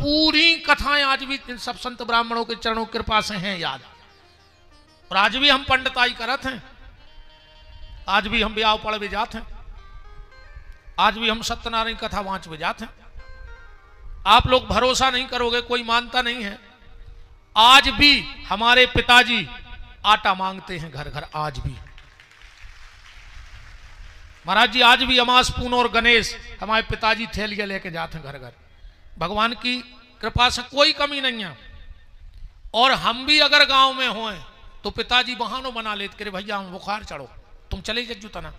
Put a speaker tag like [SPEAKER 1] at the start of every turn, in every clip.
[SPEAKER 1] पूरी कथाएं आज भी इन सब संत ब्राह्मणों के चरणों की कृपा से हैं याद। और आज भी हम पंडिताई करत हैं, आज भी हम ब्याह पढ़ भी जाते हैं, आज भी हम सत्यनारायण कथा वांच भी जाते हैं। आप लोग भरोसा नहीं करोगे, कोई मानता नहीं है, आज भी हमारे पिताजी आटा मांगते हैं घर घर। आज भी महाराज जी, आज भी अमास पून और गणेश हमारे पिताजी थैलियां लेके जाते हैं घर घर। भगवान की कृपा से कोई कमी नहीं है। और हम भी अगर गांव में हों तो पिताजी बहानों बना लेते, भैया हम बुखार चढ़ो, तुम चले जज्जू तना।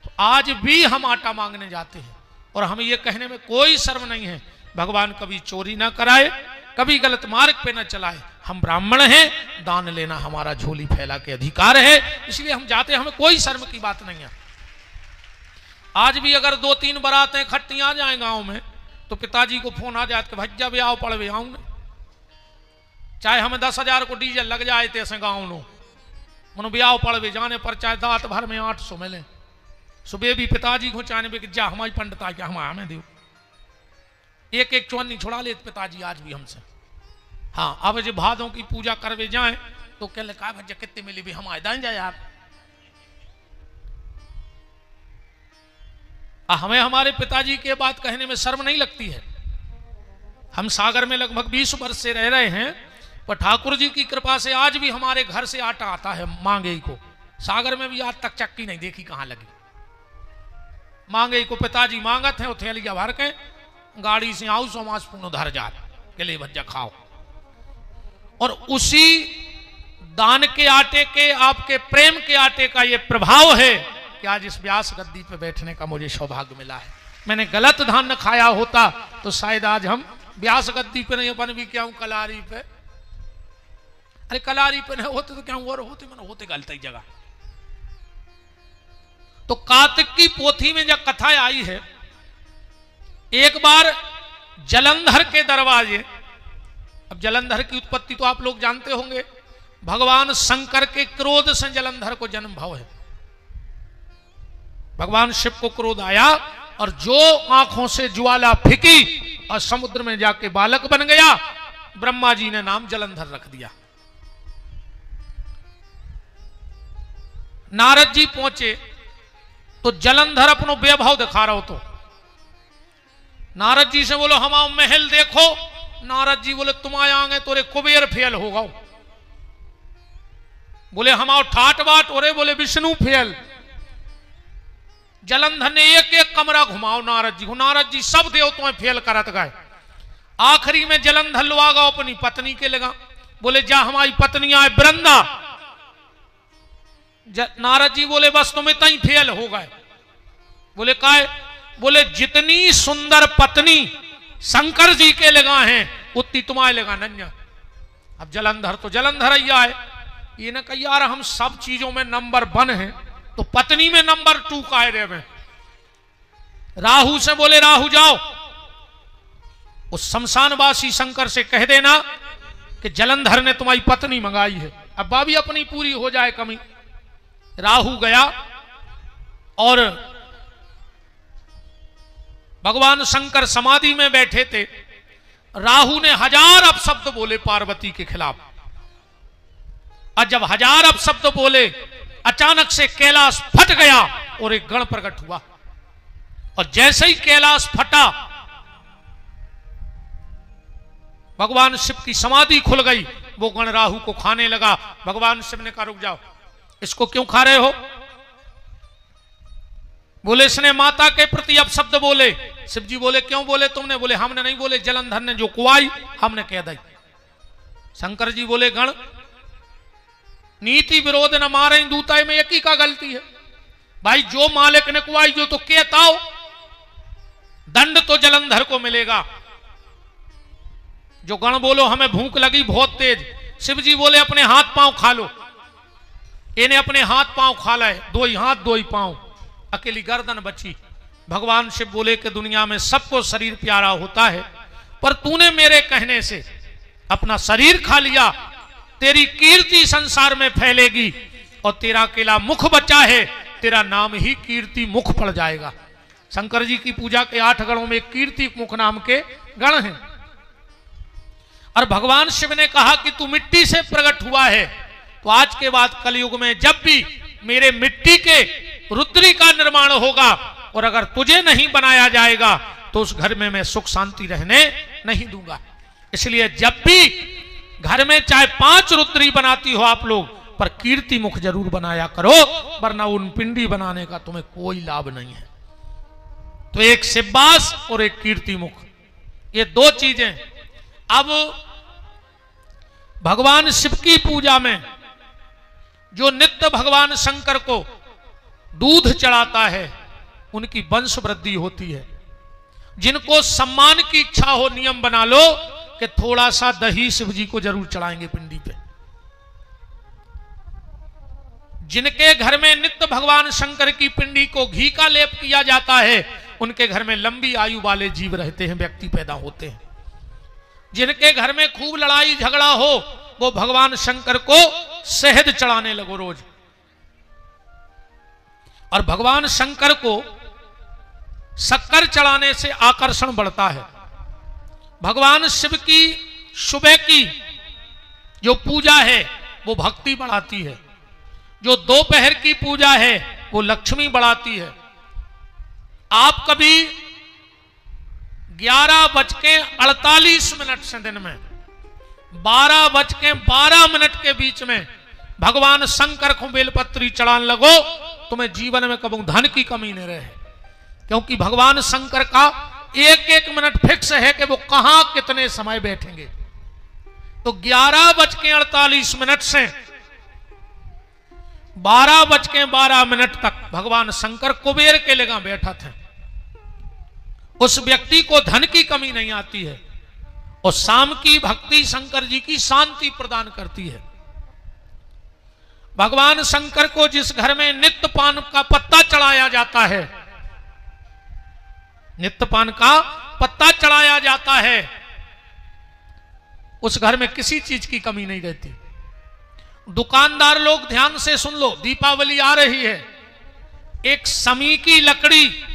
[SPEAKER 1] तो आज भी हम आटा मांगने जाते हैं और हमें यह कहने में कोई शर्म नहीं है, भगवान कभी चोरी ना कराए, कभी गलत मार्ग पे ना चलाए। हम ब्राह्मण हैं, दान लेना हमारा झोली फैला के अधिकार है, इसलिए हम जाते हैं, हमें कोई शर्म की बात नहीं है। आज भी अगर 2-3 बारातें इकट्ठी आ जाए गांव में तो पिताजी को फोन आ जाए कि भज्जा भी आओ पड़ भी आऊं, चाहे हमें 10,000 को डीजल लग जाए थे ऐसे गाँव नो मनो ब्याह पड़ भी जाने पर, चाहे दात भर में 800 मिले। सुबह भी पिताजी को चाहने भी जा हमारी पंडिता क्या हमें दो, एक एक चौनी छुड़ा लेते पिताजी आज भी हमसे। हाँ, अब जो भादों की पूजा करवे जाए तो कह ले कहा भज्जा कितने मिली भी हम आए जाए यार। हमें हमारे पिताजी के बात कहने में शर्म नहीं लगती है। हम सागर में लगभग 20 वर्ष से रह रहे हैं, पर ठाकुर जी की कृपा से आज भी हमारे घर से आटा आता है मांगे को। सागर में भी आज तक चक्की नहीं देखी कहां लगी। मांगे को पिताजी मांगत है, थैलिया भर के गाड़ी से आओ सोमास पूर्ण उधर जा के ले भज्जा खाओ। और उसी दान के आटे के, आपके प्रेम के आटे का ये प्रभाव है कि आज इस व्यास गद्दी पे बैठने का मुझे सौभाग्य मिला है। मैंने गलत धान खाया होता तो शायद आज हम व्यास गद्दी पे नहीं, अपन भी क्या हूं कलारी पे। अरे कलारी पे नहीं होते तो क्या और होते, मैंने होते गलत ही जगह। तो कार्तिक की पोथी में जब कथा आई है, एक बार जलंधर के दरवाजे, अब जलंधर की उत्पत्ति तो आप लोग जानते होंगे, भगवान शंकर के क्रोध से जलंधर को जन्म भाव है। भगवान शिव को क्रोध आया और जो आंखों से ज्वाला फेंकी और समुद्र में जाके बालक बन गया, ब्रह्मा जी ने नाम जलंधर रख दिया। नारद जी पहुंचे तो जलंधर अपनो वैभव दिखा रहा हो, तो नारद जी से बोलो हम आओ महल देखो। नारद जी बोले तुम आएंगे तो रे कुबेर फेल होगा। बोले हम आओ ठाट बाट, और बोले विष्णु फेल। जलंधर ने एक एक कमरा घुमाओ नारद जी को, नारद जी सब देवताओं फेल करत गए। आखिरी में जलंधर लुआगा अपनी पत्नी के लगा, बोले जा हमारी पत्नी आए वृंदा। नारद जी बोले बस तुम इतना ही फेल हो गए। बोले काहे? बोले जितनी सुंदर पत्नी शंकर जी के लगा हैं उतनी तुम्हारे लगा नन्या। अब जलंधर तो जलंधर ही आए, ये ना कही यार हम सब चीजों में नंबर 1 है तो पत्नी में नंबर 2 का है रे में। राहु से बोले राहु जाओ उस शमशानवासी शंकर से कह देना कि जलंधर ने तुम्हारी पत्नी मंगाई है, अब बाबी अपनी पूरी हो जाए कमी। राहु गया और भगवान शंकर समाधि में बैठे थे। राहु ने 1000 अपशब्द बोले पार्वती के खिलाफ, और जब 1000 अपशब्द बोले अचानक से कैलाश फट गया और एक गण प्रकट हुआ। और जैसे ही कैलाश फटा भगवान शिव की समाधि खुल गई, वो गण राहु को खाने लगा। भगवान शिव ने कहा रुक जाओ, इसको क्यों खा रहे हो? बोले इसने माता के प्रति अपशब्द बोले। शिव जी बोले क्यों बोले तुमने? बोले हमने नहीं बोले, जलंधर ने जो कुआई हमने कह दी। शंकर जी बोले गण नीति विरोध न मारे दूताई में एक ही का गलती है भाई, जो मालिक ने कुआई जो तो कहताओ दंड तो जलंधर को मिलेगा। जो गण बोलो हमें भूख लगी बहुत तेज। शिव जी बोले अपने हाथ पांव खा लो। इन्हें अपने हाथ पांव खा लाए, 2 ही हाथ 2 ही पांव, अकेली गर्दन बची। भगवान शिव बोले कि दुनिया में सबको शरीर प्यारा होता है, पर तूने मेरे कहने से अपना शरीर खा लिया, तेरी कीर्ति संसार में फैलेगी और तेरा अकेला मुख बचा है, तेरा नाम ही कीर्ति मुख पड़ जाएगा। शंकर जी की पूजा के 8 गणों में कीर्ति मुख नाम के गण हैं। और भगवान शिव ने कहा कि तू मिट्टी से प्रकट हुआ है, तो आज के बाद कलयुग में जब भी मेरे मिट्टी के रुद्री का निर्माण होगा और अगर तुझे नहीं बनाया जाएगा तो उस घर में मैं सुख शांति रहने नहीं दूंगा। इसलिए जब भी घर में चाहे 5 रुद्री बनाती हो आप लोग, पर कीर्ति मुख जरूर बनाया करो, वरना उन पिंडी बनाने का तुम्हें कोई लाभ नहीं है। तो एक शिववास और एक कीर्ति मुख, ये 2 चीजें। अब भगवान शिव की पूजा में जो नित्य भगवान शंकर को दूध चढ़ाता है, उनकी वंश वृद्धि होती है। जिनको सम्मान की इच्छा हो, नियम बना लो कि थोड़ा सा दही शिव जी को जरूर चढ़ाएंगे पिंडी पे। जिनके घर में नित्य भगवान शंकर की पिंडी को घी का लेप किया जाता है, उनके घर में लंबी आयु वाले जीव रहते हैं, व्यक्ति पैदा होते हैं। जिनके घर में खूब लड़ाई झगड़ा हो, वो भगवान शंकर को शहद चढ़ाने लगो रोज। और भगवान शंकर को शक्कर चढ़ाने से आकर्षण बढ़ता है। भगवान शिव की सुबह की जो पूजा है वो भक्ति बढ़ाती है, जो दोपहर की पूजा है वो लक्ष्मी बढ़ाती है। आप कभी 11:48 से दिन में 12:12 के बीच में भगवान शंकर को बेलपत्री चढ़ाने लगो, तुम्हें जीवन में कभी धन की कमी नहीं रहे। क्योंकि भगवान शंकर का 1-1 मिनट फिक्स है कि वो कहां कितने समय बैठेंगे। तो 11:48 से 12:12 तक भगवान शंकर कुबेर के लगा बैठा थे। उस व्यक्ति को धन की कमी नहीं आती है, और शाम की भक्ति शंकर जी की शांति प्रदान करती है। भगवान शंकर को जिस घर में नित्य पान का पत्ता चढ़ाया जाता है, नित्य पान का पत्ता चढ़ाया जाता है, उस घर में किसी चीज की कमी नहीं रहती। दुकानदार लोग ध्यान से सुन लो, दीपावली आ रही है। एक समी की लकड़ी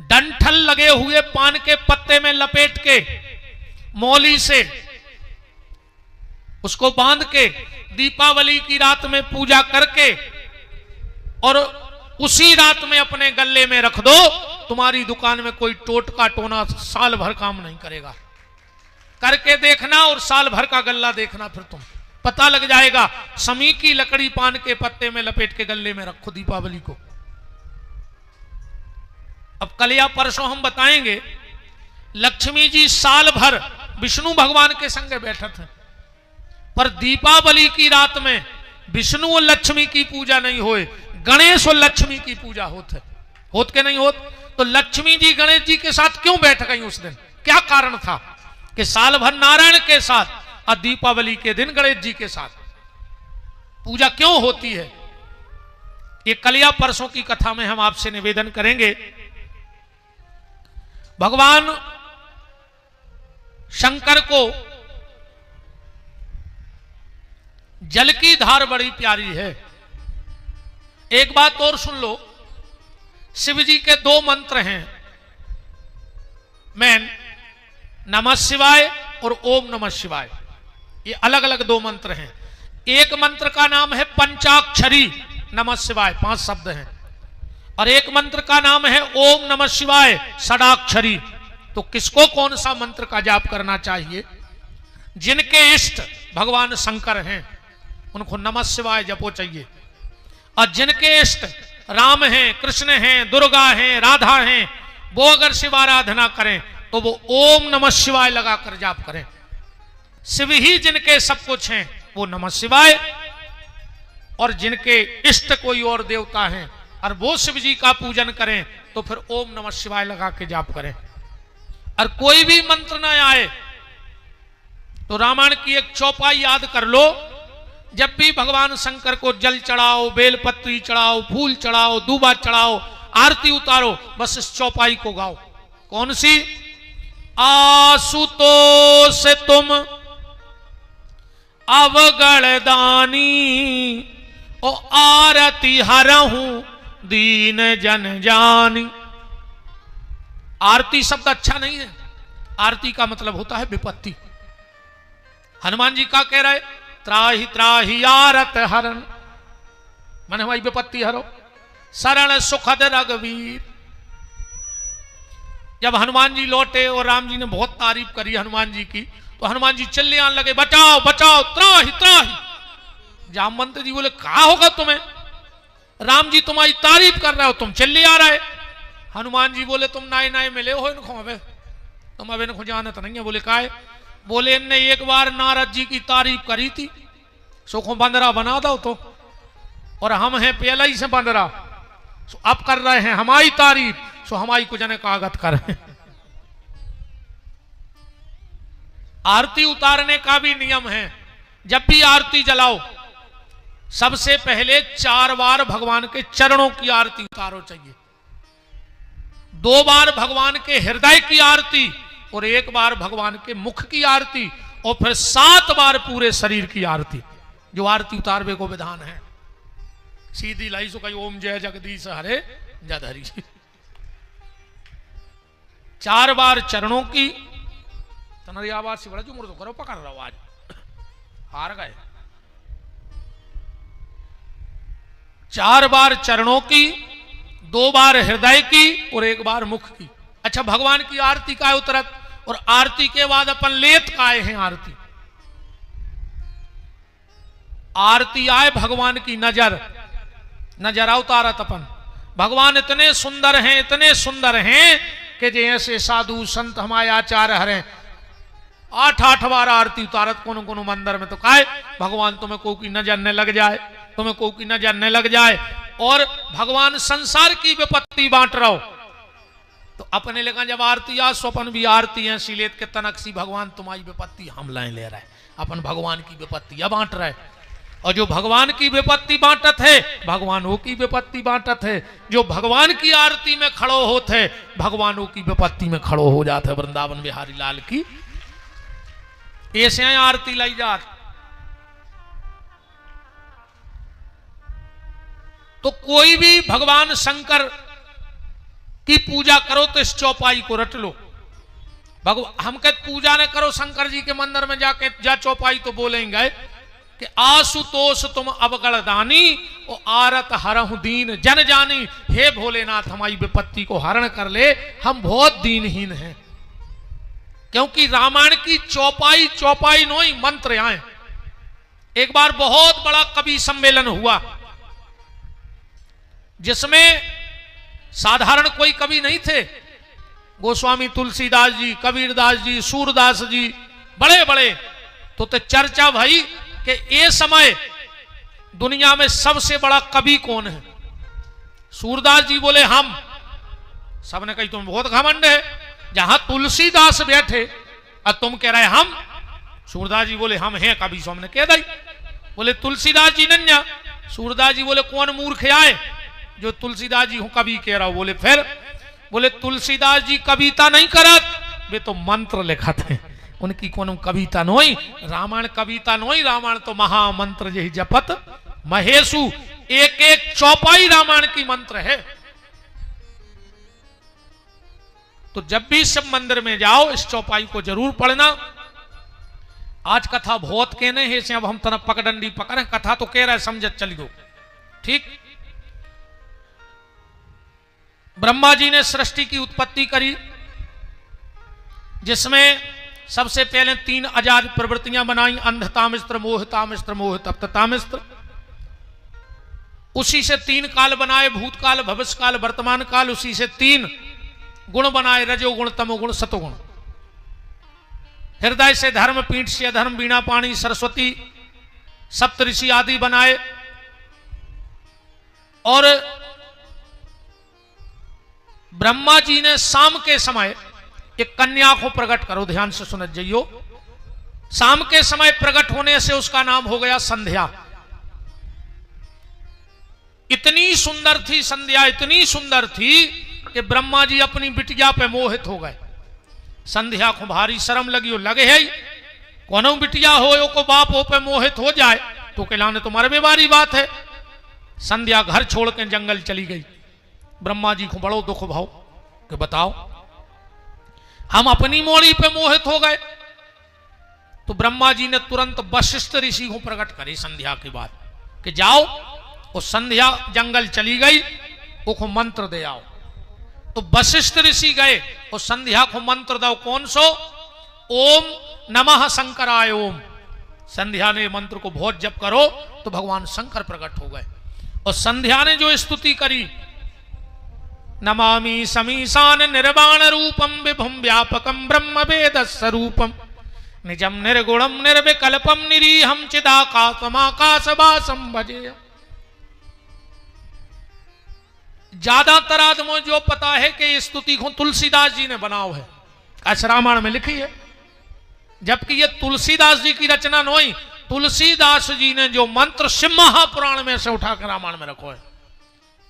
[SPEAKER 1] डंठल लगे हुए पान के पत्ते में लपेट के मौली से उसको बांध के दीपावली की रात में पूजा करके और उसी रात में अपने गले में रख दो, तुम्हारी दुकान में कोई टोटका टोना साल भर काम नहीं करेगा। करके देखना और साल भर का गल्ला देखना, फिर तुम पता लग जाएगा। समी की लकड़ी पान के पत्ते में लपेट के गले में रखो दीपावली को। अब कल या परसों हम बताएंगे, लक्ष्मी जी साल भर विष्णु भगवान के संग बैठे थे, पर दीपावली की रात में विष्णु और लक्ष्मी की पूजा नहीं होए, गणेश और लक्ष्मी की पूजा होत के नहीं होत। तो लक्ष्मी जी गणेश जी के साथ क्यों बैठ गई उस दिन? क्या कारण था कि साल भर नारायण के साथ और दीपावली के दिन गणेश जी के साथ पूजा क्यों होती है? ये कल या परसों की कथा में हम आपसे निवेदन करेंगे। भगवान शंकर को जल की धार बड़ी प्यारी है। एक बात और सुन लो, शिव जी के 2 मंत्र हैं मैन, नमः शिवाय और ओम नमः शिवाय। ये अलग अलग 2 मंत्र हैं। एक मंत्र का नाम है पंचाक्षरी नमः शिवाय, 5 शब्द हैं, और एक मंत्र का नाम है ओम नमः शिवाय षडाक्षरी। तो किसको कौन सा मंत्र का जाप करना चाहिए? जिनके इष्ट भगवान शंकर हैं उनको नमः शिवाय जपो चाहिए, और जिनके इष्ट राम हैं, कृष्ण हैं, दुर्गा हैं, राधा हैं, वो अगर शिव आराधना करें तो वो ओम नमः शिवाय लगाकर जाप करें। शिव ही जिनके सब कुछ हैं वो नमः शिवाय, और जिनके इष्ट कोई और देवता हैं और वो शिव जी का पूजन करें तो फिर ओम नमः शिवाय लगा के जाप करें। और कोई भी मंत्र ना आए तो रामायण की एक चौपाई याद कर लो। जब भी भगवान शंकर को जल चढ़ाओ, बेलपत्री चढ़ाओ, फूल चढ़ाओ, दूबा चढ़ाओ, आरती उतारो, बस इस चौपाई को गाओ। कौन सी? आशुतोष तुम अवगण दानी, ओ आरती हरहूं दीन जन जानी। आरती शब्द अच्छा नहीं है। आरती का मतलब होता है विपत्ति। हनुमान जी का कह रहे, त्राहि त्राहि आरत हरण, मैंने हमारी विपत्ति हरो, शरण सुखद रघुवीर। जब हनुमान जी लौटे और राम जी ने बहुत तारीफ करी हनुमान जी की, तो हनुमान जी चिल्ले आने लगे, बचाओ बचाओ, त्राहि त्राहि। जामवंत जी बोले, कहा होगा तुम्हें, राम जी तुम्हारी तारीफ कर रहे हो, तुम चिल्ले आ रहे। हनुमान जी बोले, तुम नाए नाए मिले हो इनको, अबे तुम अब इनको जानत नहीं है। बोले काहे? बोले इनने एक बार नारद जी की तारीफ करी थी, सुखो बंदरा बना दो तो, और हम हैं पहले ही से बंदरा, अब कर रहे हैं हमारी तारीफ, सो हमारी को जने कागत करें। आरती उतारने का भी नियम है, जब भी आरती जलाओ सबसे पहले 4 बार भगवान के चरणों की आरती उतारो चाहिए, 2 बार भगवान के हृदय की आरती और 1 बार भगवान के मुख की आरती, और फिर 7 बार पूरे शरीर की आरती, जो आरती उतारवे को विधान है। सीधी लाई सो कही ओम जय जगदीश हरे जधरी। 4 बार चरणों की, तुम्हारी आवाज से बड़ा जो मुर्दो करो, पकड़ रहा हूं आज, हार गए। 4 बार चरणों की, 2 बार हृदय की और 1 बार मुख की। अच्छा, भगवान की आरती का उतरत, और आरती के बाद अपन लेत काए हैं आरती। आरती आए भगवान की नजर, नजर उतारत अपन। भगवान इतने सुंदर हैं, इतने सुंदर हैं कि जैसे साधु संत हमारे आचार्य हरे 8 बार आरती उतारत कोनो कोनो मंदिर में। तो काहे भगवान तुम्हें को की नजर न लग जाए, तुम्हें को की नजर न लग जाए। और भगवान संसार की विपत्ति बांट रहा हो, तो अपने लेकर जब आरती आ स्वपन भी आरती है, सीलेत के तनक सी भगवान तुम्हारी विपत्ति हम लाए ले रहा है, अपन भगवान की विपत्ति या बांट रहा है। और जो भगवान की विपत्ति बांटत है, भगवानों की विपत्ति बांटत है। जो भगवान की आरती में खड़ो होते है, भगवानों की विपत्ति में खड़ो हो जाते है। वृंदावन बिहारी लाल की ऐसे आरती लाई जात। तो कोई भी भगवान शंकर की पूजा करो तो इस चौपाई को रट लो। हम कहते पूजा न करो शंकर जी के मंदिर में जाके, जा चौपाई तो बोलेंगे कि आशुतोष तुम अवगणदानी और आरत हरहु दीन जन जानी। हे भोलेनाथ, हमारी विपत्ति को हरण कर ले, हम बहुत दीनहीन हैं। क्योंकि रामायण की चौपाई चौपाई नोई मंत्र आए। एक बार बहुत बड़ा कवि सम्मेलन हुआ, जिसमें साधारण कोई कवि नहीं थे। गोस्वामी तुलसीदास जी, कबीरदास जी, सूरदास जी, बड़े बड़े। तो चर्चा भाई कि ये समय दुनिया में सबसे बड़ा कवि कौन है। सूरदास जी बोले हम। सबने कही तुम बहुत घमंड है, जहां तुलसीदास बैठे और तुम कह रहे हम। सूरदास जी बोले हम हैं कवि, सो हमने कह दी। बोले तुलसीदास जी नन्या। सूरदास जी बोले कौन मूर्ख आए जो तुलसीदास जी हूं कवि कह रहा हूं। बोले फिर? बोले तुलसीदास जी कविता नहीं करत, वे तो मंत्र लिखत हैं। उनकी कोनो कविता नोई, रामायण कविता नोई, रामायण तो महामंत्र यही जपत महेशु। एक एक चौपाई रामायण की मंत्र है। तो जब भी सब मंदिर में जाओ इस चौपाई को जरूर पढ़ना। आज कथा बहुत कहने हैं से, अब हम तरफ पकड़ंडी पकड़े, कथा तो कह रहे समझत चली दो। ठीक, ब्रह्मा जी ने सृष्टि की उत्पत्ति करी, जिसमें सबसे पहले 3 आजाद प्रवृत्तियां बनाई। अंधतामिस्त्र, मोहतामिस्त्र, मोहतप्ततामिस्त्र। उसी से 3 काल बनाए, भूतकाल, भविष्यकाल, वर्तमान काल। उसी से 3 गुण बनाए, रजोगुण, तमोगुण, सतोगुण। हृदय से धर्म, पीठ से अधर्म, वीणा पाणी सरस्वती, सप्तऋषि आदि बनाए। और ब्रह्मा जी ने शाम के समय एक कन्या को प्रकट करो, ध्यान से सुनत जाइयो। शाम के समय प्रकट होने से उसका नाम हो गया संध्या। इतनी सुंदर थी संध्या, इतनी सुंदर थी कि ब्रह्मा जी अपनी बिटिया पे मोहित हो गए। संध्या को भारी शर्म लगी, हो लगे है कोनो बिटिया हो को बाप हो पे मोहित हो जाए तो कहलाने तुम्हारे बेवारी बात है। संध्या घर छोड़ के जंगल चली गई। ब्रह्मा जी को बड़ो दुख भाव कि बताओ हम अपनी मोड़ी पे मोहित हो गए, तो ब्रह्मा जी ने तुरंत वशिष्ठ ऋषि को प्रकट करी संध्या की बात कि जाओ, वो संध्या जंगल चली गई, वो मंत्र दे आओ। तो वशिष्ठ ऋषि गए और संध्या को मंत्र दो, कौन सो? ओम नमः शंकराय ओम। संध्या ने मंत्र को बहुत जप करो तो भगवान शंकर प्रकट हो गए। और संध्या ने जो स्तुति करी, नमामि समीशान निर्वाण रूपम विभुम व्यापकम ब्रह्म वेद स्वरूपम निजम निर्गुणम निर्विकल्पम निरीहम चिदाकाशमाकाशवासम भजे। ज्यादातर आदमों जो पता है कि ये स्तुति को तुलसीदास जी ने बनाओ है, रामायण में लिखी है, जबकि ये तुलसीदास जी की रचना नहीं। तुलसीदास जी ने जो मंत्र शिव महापुराण में से उठाकर रामायण में रखो है,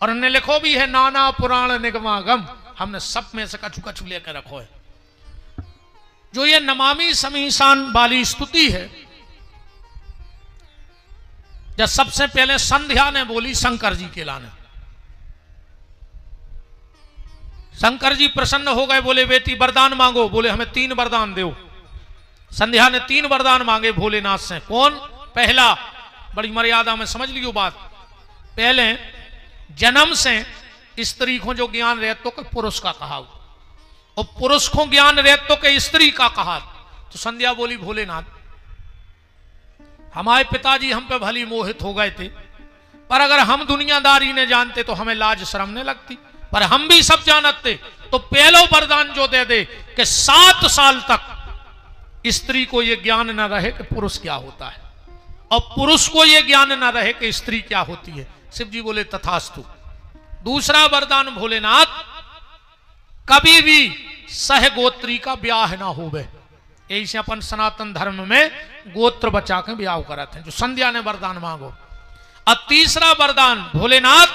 [SPEAKER 1] और उन्हें लिखो भी है नाना पुराण निगमागम, हमने सब में से कछु कछु लेकर रखो है। जो ये नमामि समीशान वाली स्तुति है, जब सबसे पहले संध्या ने बोली शंकर जी के लाने, शंकर जी प्रसन्न हो गए, बोले बेटी वरदान मांगो। बोले हमें 3 वरदान दो। संध्या ने 3 वरदान मांगे भोलेनाथ से। कौन? पहला, बड़ी मर्यादा में समझ लियो बात, पहले जन्म से स्त्री को जो ज्ञान रहतो के पुरुष का कहा, और पुरुष को ज्ञान रहतो के स्त्री का कहा। तो संध्या बोली भोलेनाथ, हमारे पिताजी हम पे भली मोहित हो गए थे, पर अगर हम दुनियादारी ने जानते तो हमें लाज शर्म नहीं लगती, पर हम भी सब जानते। तो पहलो वरदान जो दे दे कि 7 साल तक स्त्री को यह ज्ञान न रहे कि पुरुष क्या होता है, और पुरुष को यह ज्ञान न रहे कि स्त्री क्या होती है। शिव जी बोले तथास्तु। दूसरा वरदान भोलेनाथ, कभी भी सहगोत्री का ब्याह ना होवे। यही से अपन सनातन धर्म में गोत्र बचा के ब्याह कराते हैं, जो संध्या ने वरदान मांगो। और तीसरा वरदान भोलेनाथ,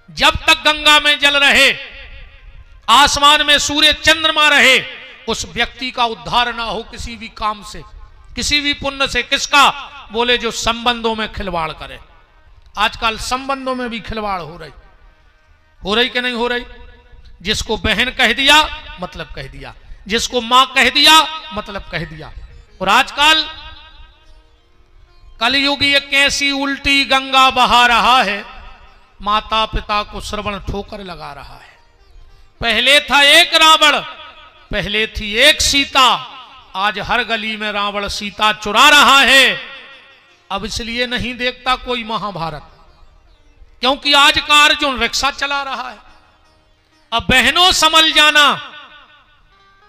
[SPEAKER 1] जब तक गंगा में जल रहे, आसमान में सूर्य चंद्रमा रहे, उस व्यक्ति का उद्धार ना हो किसी भी काम से, किसी भी पुण्य से। किसका? बोले जो संबंधों में खिलवाड़ करे। आजकल संबंधों में भी खिलवाड़ हो रही कि नहीं हो रही? जिसको बहन कह दिया मतलब कह दिया, जिसको मां कह दिया मतलब कह दिया। और आजकल कलयुग ये कैसी उल्टी गंगा बहा रहा है, माता पिता को श्रवण ठोकर लगा रहा है। पहले था एक रावण, पहले थी एक सीता, आज हर गली में रावण सीता चुरा रहा है। अब इसलिए नहीं देखता कोई महाभारत, क्योंकि आज का अर्जुन रिक्शा चला रहा है। अब बहनों संभल जाना,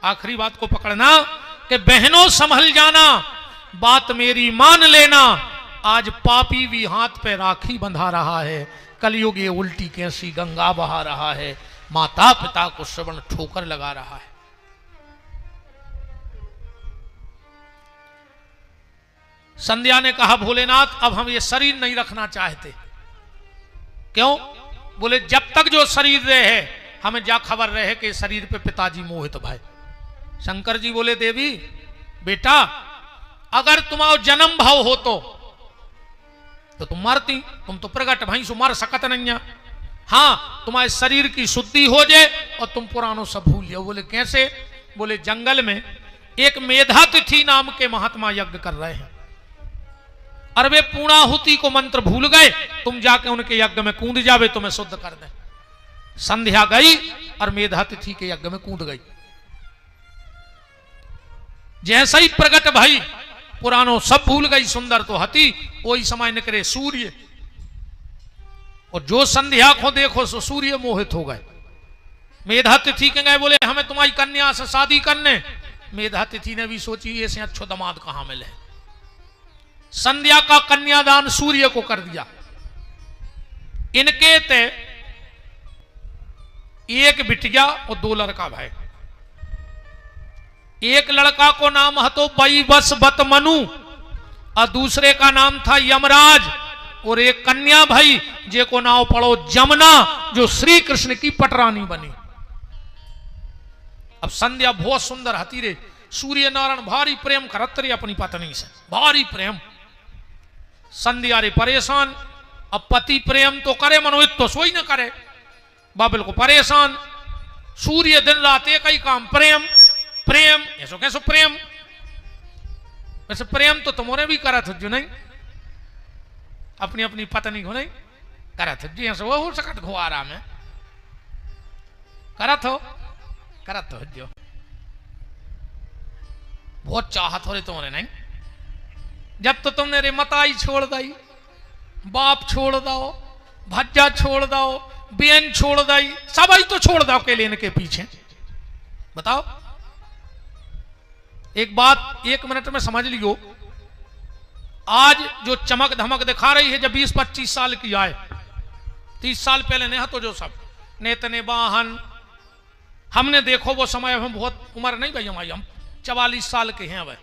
[SPEAKER 1] आखिरी बात को पकड़ना कि बहनों संभल जाना, बात मेरी मान लेना। आज पापी भी हाथ पे राखी बंधा रहा है। कलयुग ये उल्टी कैसी गंगा बहा रहा है, माता पिता को श्रवण ठोकर लगा रहा है। संध्या ने कहा भोलेनाथ अब हम ये शरीर नहीं रखना चाहते। क्यों? बोले जब तक जो शरीर रहे हमें जा खबर रहे कि शरीर पे पिताजी मोहित भाई। शंकर जी बोले देवी बेटा अगर तुम्हारा जन्म भाव हो तो तुम मरती, तुम तो प्रगट भाई सो मर सकत नहीं है। हाँ तुम्हारे शरीर की शुद्धि हो जाए और तुम पुरानों सब भूल जाओ। बोले कैसे? बोले जंगल में एक मेधातिथि नाम के महात्मा यज्ञ कर रहे हैं, और वे पूर्णाहुति को मंत्र भूल गए, तुम जाके उनके यज्ञ में कूद जावे तुम्हें शुद्ध कर दे। संध्या गई और मेधातिथि के यज्ञ में कूद गई। जैसा ही प्रगट भाई पुरानों सब भूल गई, सुंदर तो हती, वही समय निकले सूर्य, और जो संध्या को देखो सो सूर्य मोहित हो गए। मेधातिथि के गए बोले हमें तुम्हारी कन्या से शादी करने। मेधातिथि ने भी सोची ऐसे अच्छो दामाद कहां मिले। संध्या का कन्यादान सूर्य को कर दिया। इनके ते एक बिटिया और 2 लड़का भाई। एक लड़का को नाम हतो बस बत मनु, और दूसरे का नाम था यमराज, और एक कन्या भाई जे को नाम पढ़ो जमुना, जो श्री कृष्ण की पटरानी बनी। अब संध्या बहुत सुंदर हती रे, सूर्य नारायण भारी प्रेम करत रे अपनी पत्नी से, भारी प्रेम। संध्या रे परेशान, अब पति प्रेम तो करे मनोहित तो सोई न करे, बाबल को परेशान। सूर्य दिन रात एक ही काम, प्रेम प्रेम, ऐसो कैसो प्रेम। वैसे प्रेम तो तुम्हारे भी करा था जो नहीं, अपनी अपनी पत्नी को नहीं करा था जी, वो हो सकत घुआरा में करा तो जो बहुत चाहत हो रही तुम्हारे नहीं। जब तो तुमने रे मताई छोड़ दई, बाप छोड़ दो, भज्जा छोड़ दो, बेन छोड़ दई, सब आई तो छोड़ दो के लेने के पीछे। बताओ एक बात 1 मिनट में समझ लियो, आज जो चमक धमक दिखा रही है, जब 20-25 साल की आए, 30 साल पहले नहीं तो जो सब नेतने वाहन हमने देखो वो समय, हम बहुत उम्र नहीं भाई हमारी, हम 44 साल के हैं। अब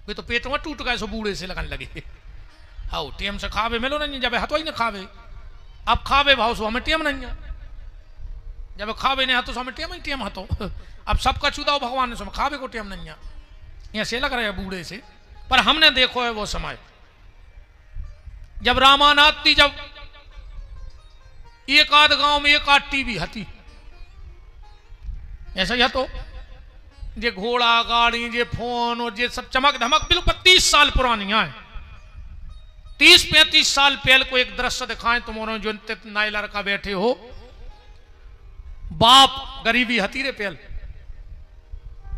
[SPEAKER 1] वे तो पेट में टूट गए, सो बूढ़े से लगन लगे। हाँ टेम से खावे मिलो नहीं, जब हथो ही ना खावे, अब खावे भाव सो हमें टेम नहीं है, जब खावे नहीं हतो सो हमें टेम ही टेम हतो। अब सबका चुदाओ भगवान ने, सो खावे को टेम नहीं है, यहाँ से लग रहा है बूढ़े से। पर हमने देखो है वो समय जब रामानाथ थी, जब एक आध गांव में एक आध टीवी हती, ऐसा ही तो जे घोड़ा गाड़ी जे फोन और जे सब चमक धमक बिल्कुल 30 साल पुरानी है। 30-35 साल पहले को एक दृश्य दिखाएं तुम्हारे, जो नए लड़का बैठे हो, बाप गरीबी हती रे पहल,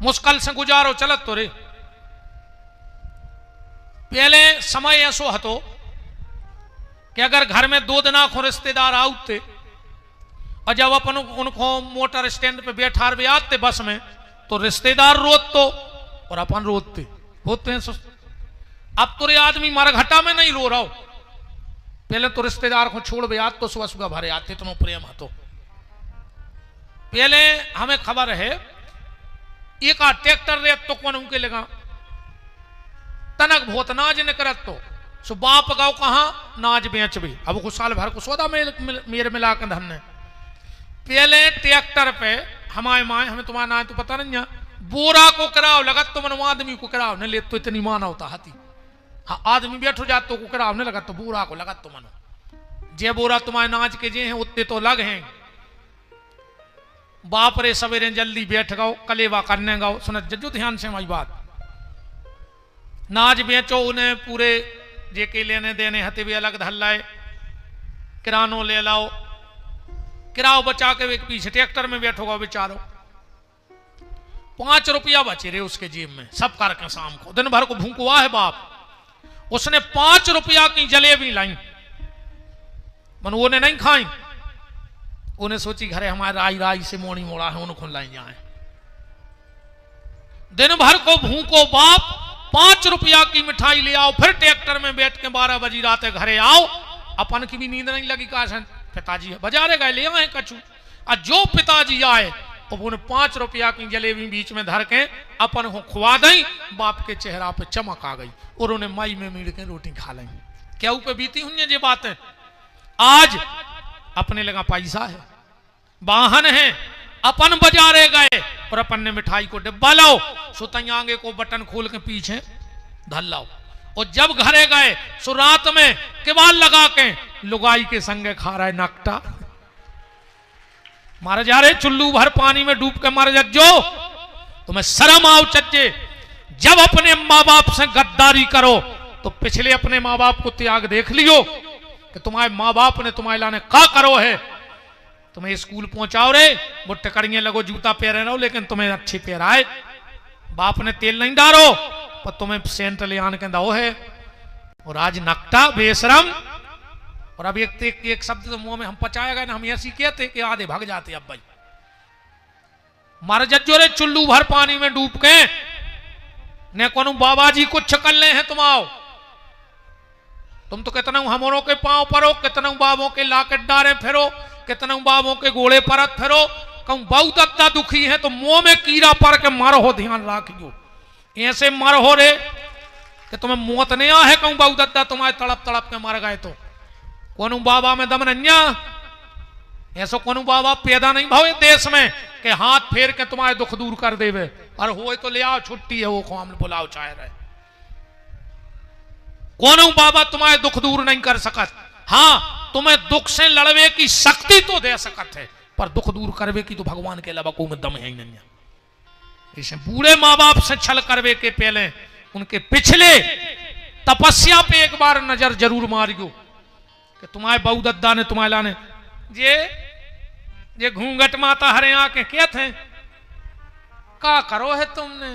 [SPEAKER 1] मुश्किल से गुजारो चलत तो रे। पहले समय ऐसो हतो कि अगर घर में 2 दिना को रिश्तेदार आउते, और जब अपन उनको मोटर स्टैंड पे बैठा रहे आते बस में, तो रिश्तेदार रोत तो और अपन रोते होते हैं। अब तो रे आदमी मरघटा में नहीं रो रहा हो, पहले तो रिश्तेदार को छोड़ बे आते तो सुबह सुबह भरे आते, तुम प्रेम हतो। पहले हमें खबर है एक ट्रैक्टर रे तो कौन उनके लगा तनक बहुत नाज ने करत, तो सो बाप गाँव कहा नाज बेच भी, अब कुछ साल भर को सौदा मेरे मिला के धन ने। पहले ट्रैक्टर पे हमारे माए, हमें तुम्हारा नाम तो पता नहीं है, बोरा को कराओ लगत तो मनो आदमी को कराओ न ले, तो इतनी माना होता हाथी। हाँ आदमी बैठो जात तो को कराओ न लगत, तो बोरा को लगत तो मनो जे बोरा तुम्हारे नाच के जे हैं उतने तो लग हैं। बाप रे सवेरे जल्दी बैठ गओ, कलेवा करने गओ, सुन जजो ध्यान से हमारी बात, नाज बेचो, उन्हें पूरे जे के लेने देने हते भी अलग धल्लाए, किरानो ले लाओ, किराओ बचा के एक पीछे ट्रैक्टर में बैठोगा बेचारो, 5 रुपया बचे रहे उसके जेब में, सब करके शाम को दिन भर को भूखा है बाप, उसने 5 रुपया की जलेबी लाई, मन वो ने नहीं खाई, उन्हें सोची घरे हमारे राई राई से मोड़ी मोड़ा है, उनको लाई जाए। दिन भर को भूखो बाप 5 रुपया की मिठाई ले आओ, फिर ट्रैक्टर में बैठ के 12 बजी रात घरे आओ, अपन की भी नींद नहीं लगी, काशन पिताजी बाजारे गए ले आए कछु, और जो पिताजी आए तो उन्हें 5 रुपया की जलेबी बीच में धर के अपन को खुआ दई, बाप के चेहरा पे चमक आ गई और उन्हें माई में मीड़ के रोटी खा ली। क्या ऊपर बीती हुई ये बातें? आज अपने लगा पैसा है, वाहन है, अपन बाजारे गए और अपन ने मिठाई को डिब्बा लाओ, सुतई आगे को बटन खोल के पीछे धर लाओ, और जब घरे गए सो रात में केवाल लगा के लुगाई के संगे खा रहा है नकटा, मारे जा रहे चुल्लू भर पानी में डूब के मारे जो, तुम्हें शर्म आओ चच्चे। जब अपने माँ बाप से गद्दारी करो तो पिछले अपने माँ बाप को त्याग देख लियो कि तुम्हारे माँ बाप ने तुम्हारे लाने का करो है, तुम्हें स्कूल पहुंचाओ रे, वो टकरियां लगो, जूता पहने रहो, लेकिन तुम्हें अच्छी पहराए, बाप ने तेल नहीं डालो पर तुम्हें सेंट ले आने के दो है, और आज नकटा बेशरम। और अब एक शब्द तो मुंह में हम पचाया गए ना, हम ऐसी कहते कि आधे भाग जाते, अब भाई मार जज्जो रे चुल्लू भर पानी में डूब के ने कोनो बाबा जी कुछ कर ले हैं तुम आओ, तुम तो कितना हमरों के पांव परो, कितना बाबों के लाकेट डारे फिरो, कितना बाबों के गोले परत फिरो, कहूं बहुत अत्ता दुखी है तो मुंह में कीड़ा पर के मर हो, ध्यान रखियो, ऐसे मर हो रे कि तुम्हें मौत नहीं आ है, कहूं बहुत अत्ता तुम्हारे तड़प तड़प के मर गए, तो कोनो बाबा में दम नहीं, ऐसा कोनो बाबा पैदा नहीं भाव देश में कि हाथ फेर के तुम्हारे दुख दूर कर देवे, और हो तो ले आओ छुट्टी है, वो काम बुलाओ चाहे रहे, कोनो बाबा तुम्हारे दुख दूर नहीं कर सकत। हाँ तुम्हें दुख से लड़वे की शक्ति तो दे सकत है, पर दुख दूर करवे की तो भगवान के अलावा कोई में दम है ही नहीं। इसे बूढ़े माँ बाप से छल करवे के पहले उनके पिछले तपस्या पे एक बार नजर जरूर मारियो कि तुम्हारे बहु दद्दा ने तुम्हारे लाने जे घूंघट माता हरे आके क्या थे का करो है तुमने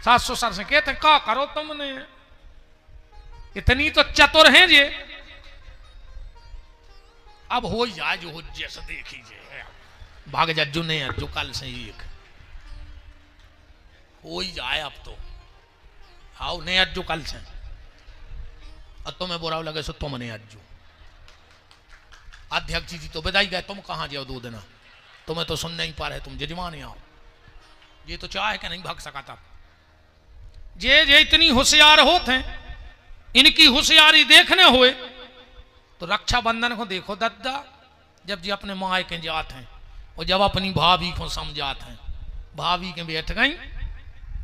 [SPEAKER 1] सास ससुर से कहते का करो तुमने इतनी तो चतुर हैं जे अब हो जाए जो हो जैसे देखिए भाग जज्जू ने जो कल से एक हो ही जाए अब तो आओ नहीं अज्जू कल से और तुम्हें बुरा लगे सो तुम नहीं अज्जू अध्यक्ष जी तो बधाई गए तुम कहां जाओ 2 दिन तुम्हें तो सुन नहीं पा रहे तुम जजमान आओ ये तो चाहे कि नहीं भाग सका था जे इतनी होशियार होते हैं इनकी होशियारी देखने हुए तो रक्षाबंधन को देखो दद्दा जब जी अपने माए के जाते हैं और जब अपनी भाभी को समझाते हैं भाभी के बैठ गई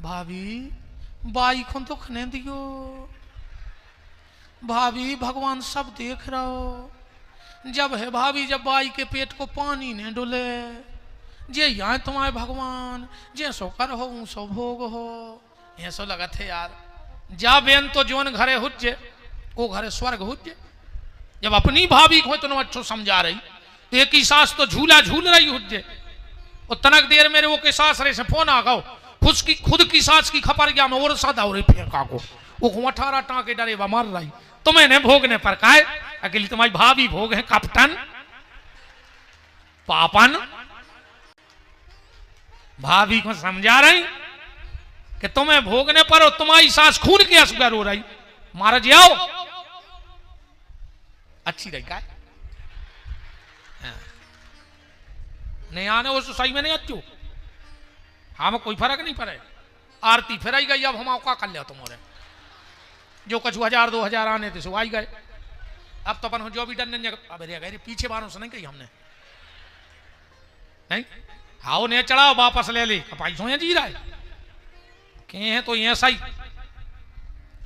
[SPEAKER 1] भाभी बाई को दुख नहीं दियो भाभी भगवान सब देख रहा हो जब है भाभी जब बाई के पेट को पानी ने डुले जे यहाँ तुम्हारे भगवान जे सो कर हो सो भोग हो ऐसो लगा थे यार जा बेन तो जोन घरे हुज्जे वो घरे स्वर्ग हुज्जे जब अपनी भाभी को इतना अच्छो समझा रही तो एक ही सास तो झूला झूल रही हुज्जे और तनक देर मेरे वो के सास रे से फोन आ गओ खुद की सास की खपर गया मैं और सादा और फेंका को वो 18 टाँके डरे मार रही तुम्हें ने भोगने पर काहे अकेली तुम्हारी भाभी भोग है कप्तान पापन भाभी को समझा रही कि तुम्हें भोगने पर हो तुम्हारी सास खून की असगर हो रही मारा जाओ अच्छी रही का नहीं आने वो सही में नहीं अच्छू हाँ कोई फर्क नहीं पड़े आरती फिर आई गई अब हम का कर लिया तुम्हारे जो कछु 1000 2000 आने थे सो आई गए अब तो अपन जो भी डन अब गए पीछे बारों से नहीं कही हमने नहीं हाओ ने चढ़ाओ वापस ले ली पैसों जी रहा है के हैं तो ये सही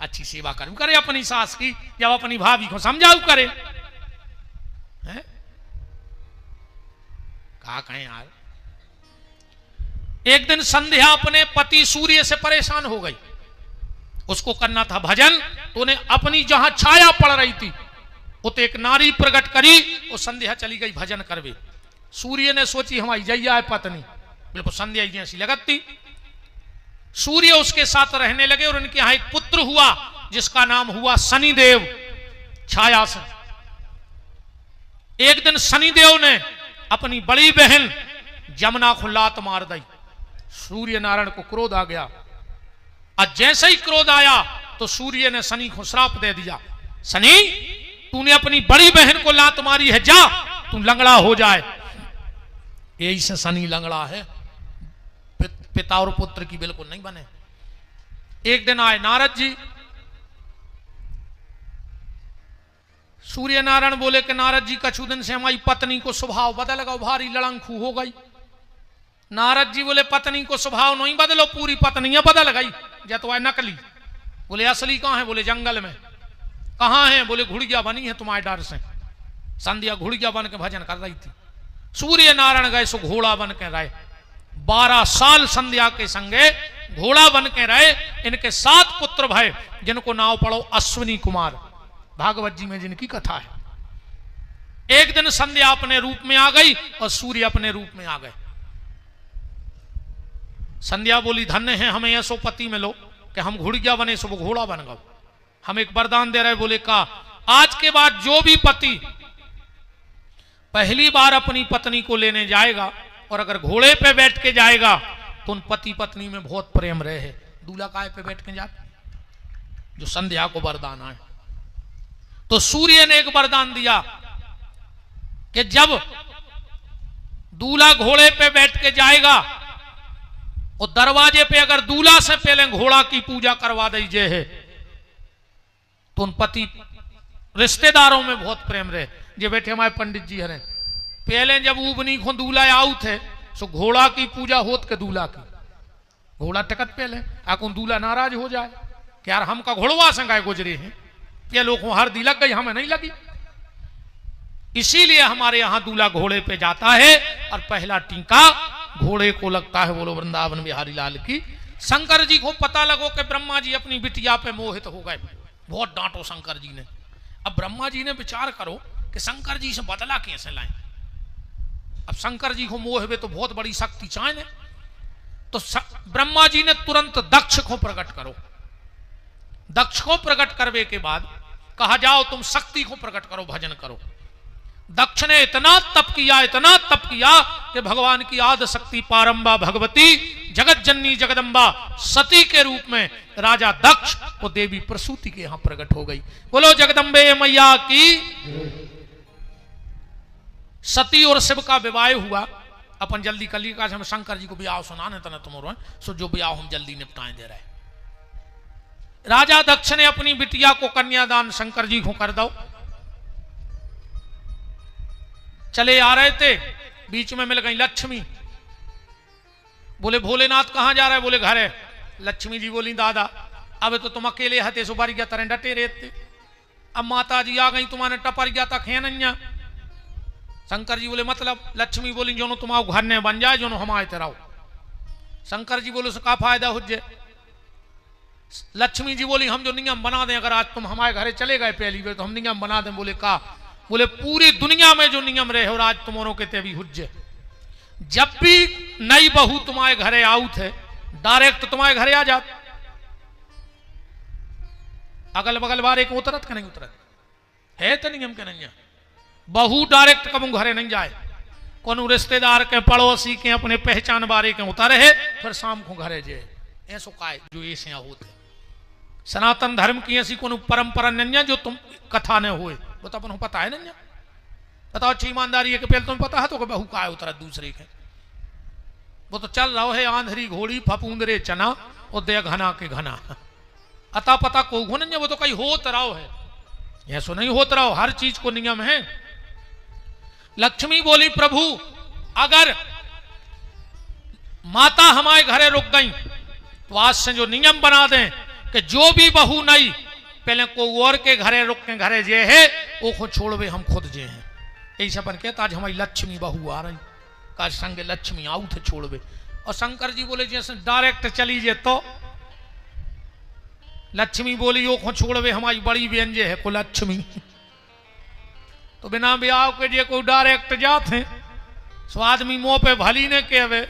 [SPEAKER 1] अच्छी सेवा करूं करे अपनी सास की जब अपनी भाभी को समझाऊ करे हैं कहा कहें यार एक दिन संध्या अपने पति सूर्य से परेशान हो गई उसको करना था भजन तो उन्हें अपनी जहां छाया पड़ रही थी वो तो एक नारी प्रकट करी वो संध्या चली गई भजन करवे सूर्य ने सोची हमारी जैया है पत्नी बिल्कुल संध्या जैसी लगती सूर्य उसके साथ रहने लगे और उनके यहां एक पुत्र हुआ जिसका नाम हुआ शनिदेव छाया से एक दिन शनिदेव ने अपनी बड़ी बहन जमुना को लात मार दी सूर्य नारायण को क्रोध आ गया और जैसे ही क्रोध आया तो सूर्य ने शनि को श्राप दे दिया शनि तूने अपनी बड़ी बहन को लात मारी है जा तू लंगड़ा हो जाए यही से शनि लंगड़ा है पिता और पुत्र की बिल्कुल नहीं बने एक दिन आए नारद जी सूर्य नारायण बोले कि नारद जी कछु दिन से हमारी पत्नी को स्वभाव बदल गया भारी लड़ंखू हो गई नारद जी बोले पत्नी को स्वभाव नहीं बदलो पूरी पत्नियां बदल गई या तो नकली बोले असली कहां है बोले जंगल में कहां है बोले घुड़िया बनी है तुम्हारे डर से संध्या घुड़िया बन के भजन कर रही थी सूर्य नारायण गए सो घोड़ा बन के रहे 12 साल संध्या के संगे घोड़ा बन के रहे इनके 7 पुत्र भय जिनको नाम पढ़ो अश्विनी कुमार भागवत जी में जिनकी कथा है एक दिन संध्या अपने रूप में आ गई और सूर्य अपने रूप में आ गए संध्या बोली धन्य है हमें ऐसो पति मिलो कि हम घुड़िया बने सो वो घोड़ा बन गए हम एक वरदान दे रहे बोले का आज के बाद जो भी पति पहली बार अपनी पत्नी को लेने जाएगा और अगर घोड़े पे बैठ के जाएगा तो उन पति पत्नी में बहुत प्रेम रहे दूल्हा काय पे बैठ के जाते जो संध्या को वरदान आए तो सूर्य ने एक वरदान दिया कि जब दूल्हा घोड़े पे बैठ के जाएगा और दरवाजे पे अगर दूल्हा से पहले घोड़ा की पूजा करवा दीजिए है तो उन पति रिश्तेदारों में बहुत प्रेम रहे जे बैठे हमारे पंडित जी हरे पहले जब उबनी को दूल्हा आऊ थे सो घोड़ा की पूजा होत के दूल्हा की घोड़ा टिकट पहले आको दूल्हा नाराज हो जाए कि यार हम का घोड़वा संगाए गुजरे हैं ये लोग हर दी लग गई हमें नहीं लगी इसीलिए हमारे यहां दूल्हा घोड़े पे जाता है और पहला टीका घोड़े को लगता है बोलो वृंदावन बिहारी लाल की शंकर जी को पता लगो कि ब्रह्मा जी अपनी बिटिया पे मोहित हो गए, बहुत डांटो शंकर जी ने। अब ब्रह्मा जी ने विचार करो कि शंकर जी से बदला कैसे लाएं। अब शंकर जी को मोह हुए तो बहुत बड़ी शक्ति चाहिए, तो ब्रह्मा जी ने तुरंत दक्ष को प्रकट करो। दक्ष को प्रकट करने के बाद कहा जाओ तुम शक्ति को प्रकट करो, भजन करो। दक्ष ने इतना तप किया कि भगवान की आदि शक्ति पारंबा भगवती जगत जननी जगदम्बा सती के रूप में राजा दक्ष को देवी प्रसूति के यहां प्रकट हो गई। बोलो जगदम्बे मैया की। सती और शिव का विवाह हुआ। अपन जल्दी कर ली, हम शंकर जी को ब्याह सुनाने तना तुम सो जो ब्याह हम जल्दी निपटाए दे रहे। राजा दक्ष ने अपनी बिटिया को कन्यादान शंकर जी को कर दो। चले आ रहे थे, बीच में मिल गई लक्ष्मी। बोले भोलेनाथ कहां जा रहा है? बोले घर है। लक्ष्मी जी बोली दादा अब तो तुम अकेले हते सुपारिया तरह डटे रहते, अब माता जी आ गई तुम्हारे टपरिया तक है नैया। शंकर जी बोले मतलब? लक्ष्मी बोली जो तुम आओ घर ने बन जाए जो हमारे तरह। शंकर जी बोले उसका फायदा हो जाए। लक्ष्मी जी बोली हम जो नियम बना दें, अगर आज तुम हमारे घरे चले गए पहली बार तो हम नियम बना दें। बोले का? बोले पूरी दुनिया में जो नियम रहे और आज तुम्हारों के तेवी हुज्जे, जब भी नई बहू तुम्हारे घरे आऊ थे डायरेक्ट तुम्हारे घरे आ जात, अगल बगल बारे को उतरत के नहीं उतरत है तो नियम के नहीं। बहू डायरेक्ट कब घरे नहीं जाए, कोनो रिश्तेदार के पड़ोसी के अपने पहचान बारे के उतारे है फिर शाम को घरे जाए। ऐसो का जो ऐसे होते सनातन धर्म की ऐसी कोनो परंपरा नहीं जो तुम कथा ने हुए, वो तो अपन पता है नहीं। बताओ अच्छी ईमानदारी है कि पहले तुम्हें पता है तो बहू का उतरा दूसरे के। वो तो चल रहा है आंधरी घोड़ी फपूंदरे चना और दे घना के घना, अता पता को नहीं। वो तो कहीं होत रहा है, ऐसो नहीं होत रहा, हर चीज को नियम है। लक्ष्मी बोली प्रभु अगर माता हमारे घरे रुक गई तो आज से जो नियम बना दें कि जो भी बहू नहीं पहले को और के घरे रुक के घरे जे है वो खुद छोड़वे हम खुद जे हैं। ऐसे अपन कहता आज हमारी लक्ष्मी बहू आ रही का संग लक्ष्मी आऊ थे छोड़वे। और शंकर जी बोले जैसे डायरेक्ट चली जे तो लक्ष्मी बोली वो खुद छोड़वे हमारी बड़ी बहन जे है को लक्ष्मी। तो बिना ब्याह के जे कोई डायरेक्ट जाते सो आदमी मुंह पे भली ने कहवे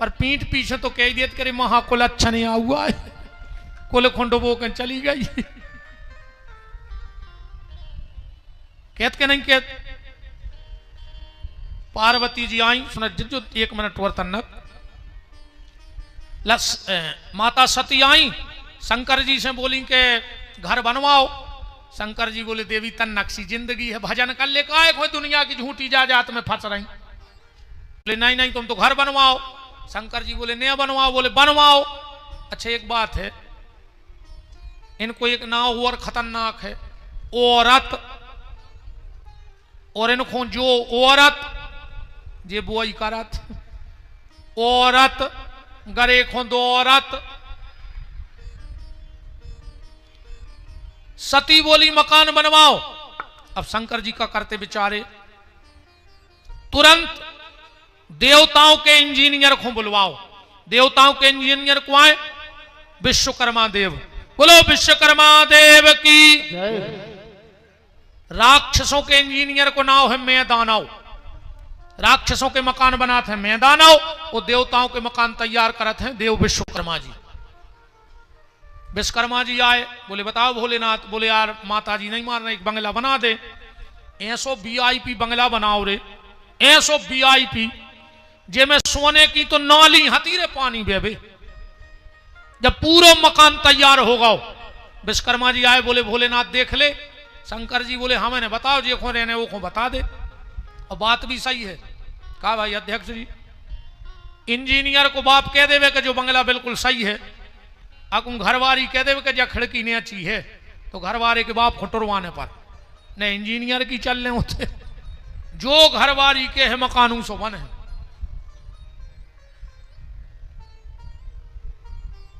[SPEAKER 1] पर पीठ पीछे तो कह देते करे महा को अच्छा नहीं हुआ है, कुल खुंडो बो के चली गई। कहत के नहीं कहत। पार्वती जी आई सुन जो 1 मिनट वर्तन माता सती आई शंकर जी से बोली के घर बनवाओ। शंकर जी बोले देवी तन नक्शी जिंदगी है भजन कर ले का कोई दुनिया की झूठी जात में फंस रही। बोले नहीं नहीं तुम तो घर बनवाओ। शंकर जी बोले नहीं बनवाओ। बोले बनवाओ। अच्छा एक बात है, इनको एक नाव और खतरनाक है औरत, और इनको जो औरत जे बोई करत औरत गरे खो दो औरत। सती बोली मकान बनवाओ। अब शंकर जी का करते बेचारे तुरंत देवताओं के इंजीनियर को बुलवाओ। देवताओं के इंजीनियर को आए विश्वकर्मा देव। बोलो विश्वकर्मा देव की। राक्षसों के इंजीनियर को नाम है मैदानव। राक्षसों के मकान बनाते हैं मैदानव, वो देवताओं के मकान तैयार करते हैं देव विश्वकर्मा जी। विश्वकर्मा जी आए, बोले बताओ भोलेनाथ। बोले यार माता जी नहीं मारना, एक बंगला बना दे। ऐसो वीआईपी बंगला बनाओ रे, ऐसो वीआईपी जे में सोने की तो नाली हतीरे पानी बेबे। जब पूरा मकान तैयार होगा विश्वकर्मा जी आए, बोले भोलेनाथ देख ले। शंकर जी बोले हाँ मैंने बताओ जे को रहने वो को बता दे। और बात भी सही है। कहा भाई अध्यक्ष जी इंजीनियर को बाप कह देवे कि जो बंगला बिल्कुल सही है, अकुम घरवारी कह देवे कि जो खिड़की नहीं अच्छी है तो घरवारे के बाप खुटरवाने पर नहीं इंजीनियर की चलने होते। जो घरवारी के है मकानों सो बने।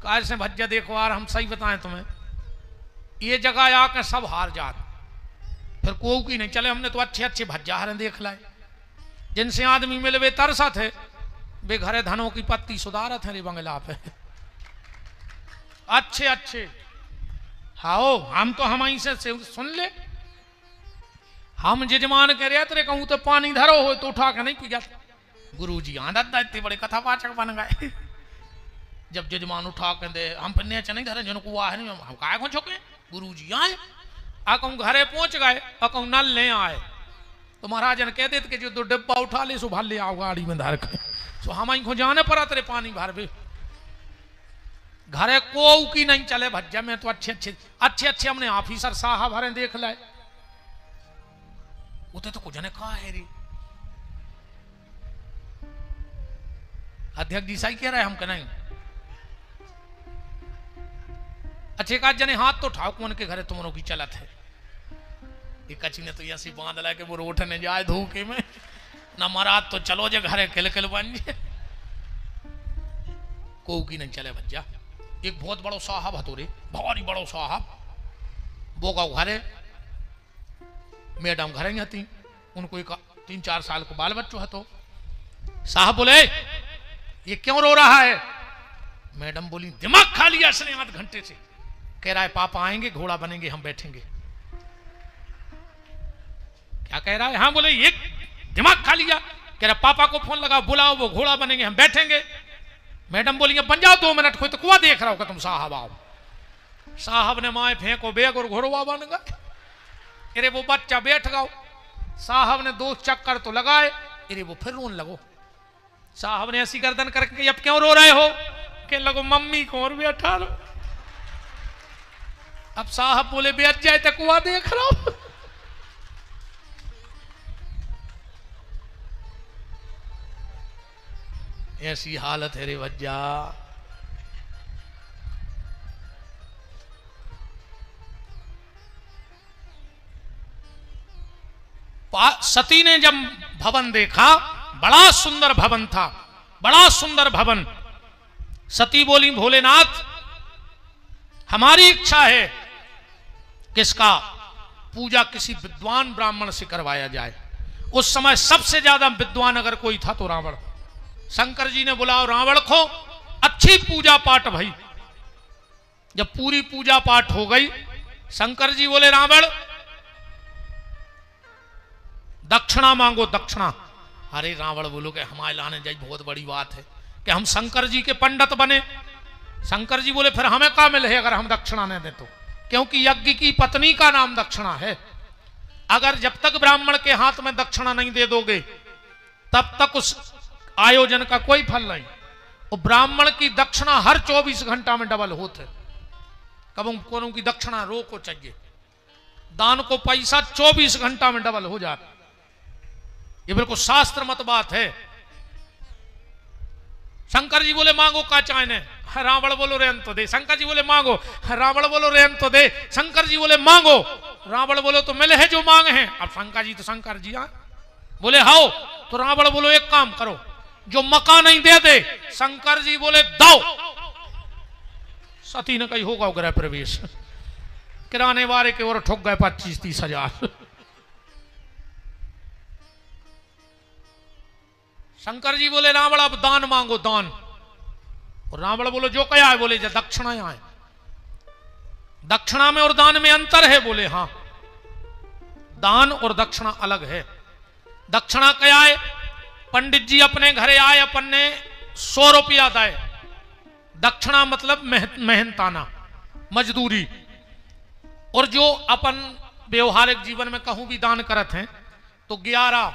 [SPEAKER 1] काज से भज्जा देखो यार हम सही बताएं तुम्हें, ये जगह आकर सब हार जात फिर को की नहीं चले। हमने तो अच्छे अच्छे भज्जा हरें देख लाए जिनसे आदमी मिले वे तरसा थे, वे घरे धनों की पत्ती सुधारत है रे बंगला पे। अच्छे अच्छे। हाओ हम तो हम से सुन ले, हम जजमान कह रहे तेरे कहूँ तो पानी धरो हो तो उठा के नहीं पी जाता। गुरु जी आदत इतने बड़े कथावाचक बन गए। जब जजमान उठा के दे हम पन्ने नहीं धरे जन कुआ है नहीं हम काय को छोके। गुरु जी आए कहूँ घरे पहुंच गए कहूँ नल ले आए तो महाराजन कह देते कि जो दो डिब्बा उठा ले सो भर ले आओ गाड़ी में धर के। सो हम को जाने पड़ा तेरे पानी भर भी घरे को की नहीं चले भज्जा में तो अच्छे अच्छे हमने ऑफिसर साहब हरे देख लाए उते तो कुछ ने कहा है रे अध्यक्ष जी सही कह रहे हम नहीं। अच्छे का जने हाथ तो ठाक मन के घरे तुमरों की चलत है। ये कची ने तो ऐसी बांध ला के वो रोटने जाए धूके में ना महाराज तो चलो जे घरे खिल खिल बन जे को की नहीं चले भज्जा। एक बहुत बड़ो साहब हतो रे भारी बड़ो साहब वो का घरे मैडम घरे ही थी उनको एक 3-4 साल को बाल बच्चों है तो साहब बोले ये क्यों रो रहा है। मैडम बोली दिमाग खा लिया इसने आध घंटे से। कह रहा है पापा आएंगे घोड़ा बनेंगे हम बैठेंगे। क्या कह रहा है। हाँ बोले ये दिमाग खा लिया। कह रहा पापा को फोन लगाओ बुलाओ वो घोड़ा बनेंगे हम बैठेंगे। मैडम बोली बन जाओ 2 मिनट कोई तो कुआ देख रहा होगा तुम साहब आओ। साहब ने माए फेंको बैग और घोड़वा बन गए। अरे वो बच्चा बैठ गया। साहब ने 2 चक्कर तो लगाए अरे वो फिर रोने लगो। साहब ने ऐसी गर्दन करके अब क्यों रो रहे हो। के लगो मम्मी को और बैठा लो। अब साहब बोले बैठ जाए तो कुआ देख रहा हूं। ऐसी हालत है रे भज्जा। सती ने जब भवन देखा बड़ा सुंदर भवन था बड़ा सुंदर भवन। सती बोली भोलेनाथ हमारी इच्छा है किसका पूजा किसी विद्वान ब्राह्मण से करवाया जाए। उस समय सबसे ज्यादा विद्वान अगर कोई था तो रावण। शंकर जी ने बुलाओ रावण को अच्छी पूजा पाठ भई। जब पूरी पूजा पाठ हो गई शंकर जी बोले रावण दक्षिणा मांगो दक्षिणा। अरे रावण बोलो कि हमारे लाने जाए बहुत बड़ी बात है कि हम शंकर जी के पंडित बने। शंकर जी बोले फिर हमें क्या मिले अगर हम दक्षिणा नहीं दे तो। क्योंकि यज्ञ की पत्नी का नाम दक्षिणा है। अगर जब तक ब्राह्मण के हाथ में दक्षिणा नहीं दे दोगे तब तक उस आयोजन का कोई फल नहीं। और ब्राह्मण की दक्षिणा हर 24 घंटा में डबल होते। कब कोनों की दक्षिणा रो को चाहिए। दान को पैसा 24 घंटा में डबल हो जाता। ये बिल्कुल शास्त्र मत बात है। शंकर जी बोले मांगो का चाहने। रावण बोलो रेन तो दे। शंकर जी बोले मांगो। रावण बोलो रेन तो दे। शंकर जी बोले मांगो। रावण बोलो तो मिले है जो मांगे हैं। अब शंकर जी तो शंकर जी बोले हाओ तो रावण बोलो एक काम करो जो मका नहीं दे दे। शंकर जी बोले दो। सती ने कही होगा गृह प्रवेश। किराने वाले के और ठोक गए 25-30 हजार। शंकर जी बोले रावण अब दान मांगो दान। और रावण बोलो जो क्या है। बोले दक्षिणा है। दक्षिणा में और दान में अंतर है। बोले हां दान और दक्षिणा अलग है। दक्षिणा क्या है। पंडित जी अपने घरे आए अपन ने 100 रुपया दाए। दक्षिणा मतलब मेहनताना मजदूरी। और जो अपन व्यवहारिक जीवन में कहूं भी दान करत हैं तो 11,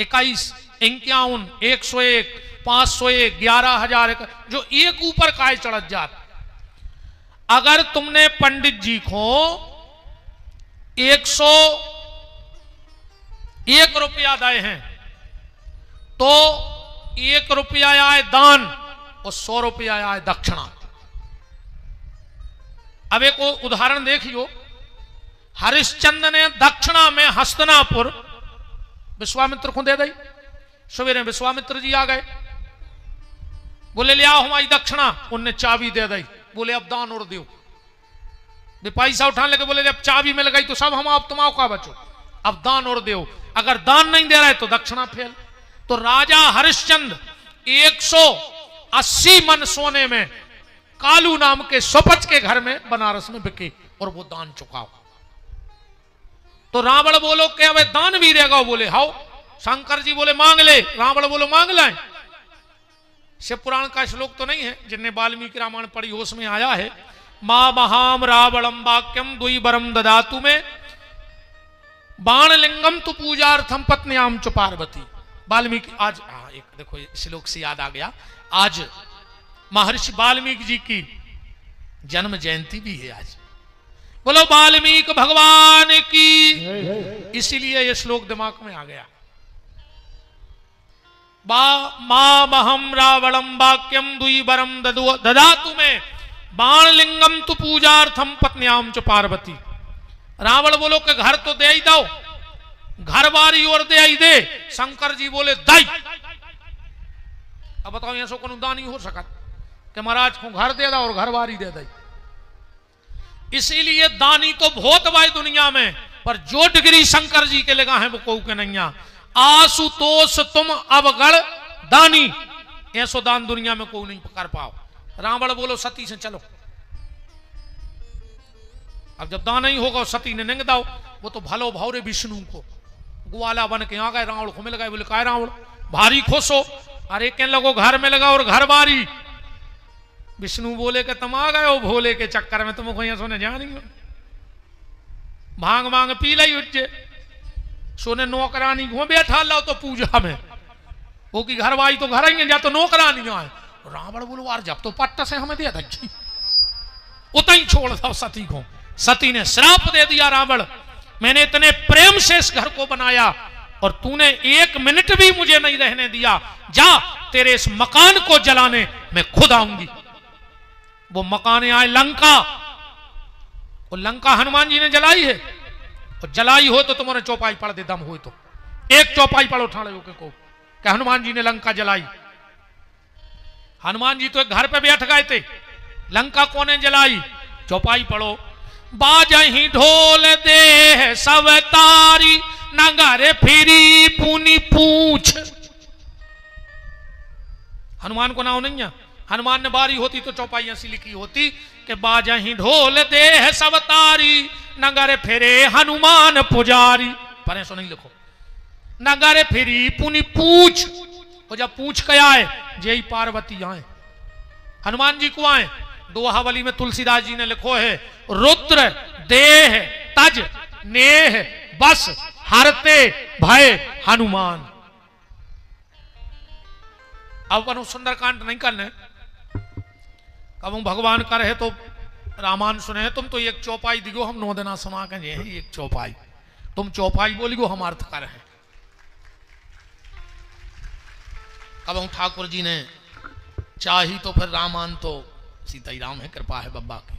[SPEAKER 1] 21, 51, 101, 501, 11,000 जो एक ऊपर काय चढ़ जात। अगर तुमने पंडित जी को 101 रुपया दाए हैं तो 1 रुपया आए दान और 100 रुपया आए दक्षिणा। अब एक उदाहरण देखियो। हरिश्चंद्र ने दक्षिणा में हस्तिनापुर विश्वामित्र को दे दी। सवेरे विश्वामित्र जी आ गए। बोले ले आओ हमारी दक्षिणा। उनने चाबी दे दी। बोले अब दान और दो। पैसा उठाने लगे। बोले जब चाबी मिल गई तो सब हम आप तुम का बचो अब दान और दो। अगर दान नहीं दे रहे तो दक्षिणा फेल। तो राजा हरिश्चंद्र 180 मन सोने में कालू नाम के स्वपच के घर में बनारस में बिके और वो दान चुकाओ। तो रावण बोलो कि अब दान भी देगा, बोले हाओ। शंकर जी बोले मांग ले, रावण बोलो मांग लाए। शिव पुराण का श्लोक तो नहीं है, जिनने वाल्मीकि रामायण पढ़ी हो उसमें आया है, मां महाम रावणम वाक्यम द्विबरम ददातु में बाण लिंगम तु पूजार्थम पत्न्याम च पार्वती। वाल्मीकि आज एक देखो श्लोक से याद आ गया, आज महर्षि वाल्मीकि जी की जन्म जयंती भी है आज। बोलो वाल्मीकि भगवान की। इसीलिए ये श्लोक दिमाग में आ गया। मां महम रावणम वाक्यम द्विबरम ददातु में बाण लिंगम तु पूजार्थम पत्न्याम च पार्वती। रावण बोलो कि घर तो दे ही दो, घर बारी और दे ही दे। शंकर जी बोले दाई। अब बताओ ऐसा को दान ही हो सका कि महाराज को घर दे दो और घर बारी दे दे। इसीलिए दानी तो बहुत भाई दुनिया में, पर जो डिग्री शंकर जी के लगा है वो कहू के नहीं। आशुतोष तुम अवगढ़ दानी, ऐसो दान दुनिया में कोई नहीं कर पाओ। रावण बोलो सती से चलो। अब जब दान नहीं होगा सती ने निंग दाओ, वो तो भलो भावरे विष्णु को ग्वाला बन के आ गए, रावण को मिल गए। बोले काय रावण भारी खुश हो, अरे कहने लगो घर में लगा और घर बारी। विष्णु बोले कि तुम आ गए हो भोले के चक्कर में, तुमको यहां सोने जानी भांग मांग पी लाई उठे सोने नौकरानी घो बैठा लो तो पूजा में वो की घर वाई तो घर ही जा तो नौकरानी आए। रावण बोलो यार जब तो पट्टा से हमें दे दी उतना ही छोड़ दो सती को। सती ने श्राप दे दिया, रावण मैंने इतने प्रेम से इस घर को बनाया और तूने 1 मिनट भी मुझे नहीं रहने दिया, जा तेरे इस मकान को जलाने मैं खुद आऊंगी। वो मकान आए लंका, वो लंका हनुमान जी ने जलाई है, और जलाई हो तो तुम्हारे चौपाई पढ़ दे दम हो तो एक चौपाई पढ़ो ठाणे हो के को कि हनुमान जी ने लंका जलाई। हनुमान जी तो एक घर पे बैठ गए थे, लंका कोने जलाई, चौपाई पढ़ो। बाजही ढोल दे सब तारी नगर फिरी पुनी पूछ। हनुमान को नाम नहीं है, हनुमान ने बारी होती तो चौपाई ऐसी लिखी होती कि बाजही ढोल दे सब तारी नगर फिरे हनुमान पुजारी, पर ऐसा नहीं लिखो। नगर फिरी पुनी पूछ, और जब पूछ के आए जय पार्वती आए, हनुमान जी को आए। दोहावली में तुलसीदास जी ने लिखो है, रुद्र देह तज नेह बस हरते भय हनुमान। अब अपन सुंदरकांड नहीं करने, कब भगवान का रहे तो रामायण सुने। तुम तो एक चौपाई दिगो, हम 9 दिना सुना के जे एक चौपाई, तुम चौपाई बोलिगो हम अर्थ कर रहे। कब ठाकुर जी ने चाही तो फिर रामायण तो सीता ही राम है, कृपा है बब्बा की,